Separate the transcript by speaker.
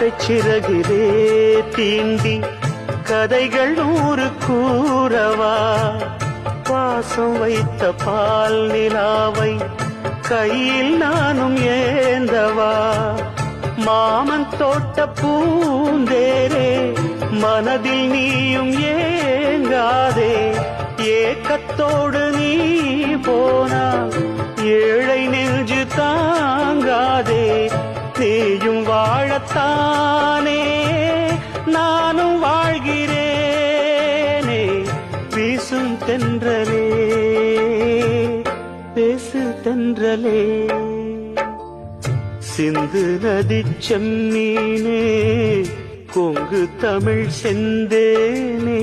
Speaker 1: ஆசை சிறகிலே தீண்டி கதைகள் 100 கூறவா பாசம் வைத்த பால் நிலாவை கையில் நானும் ஏந்தவா மாமன் தோட்ட பூந்தேரே மனதில் நீயும் ஏங்காதே ஏக்கத்தோடு நீ போனா ஏழை நெஞ்சு தாங்காதே நீயும் வாழத்தானே நானும் வாழ்கிறேனே வீசும் தென்றலே பேசு தென்றலே சிந்து நதி செம்மீனே கொங்கு தமிழ் செந்தேனே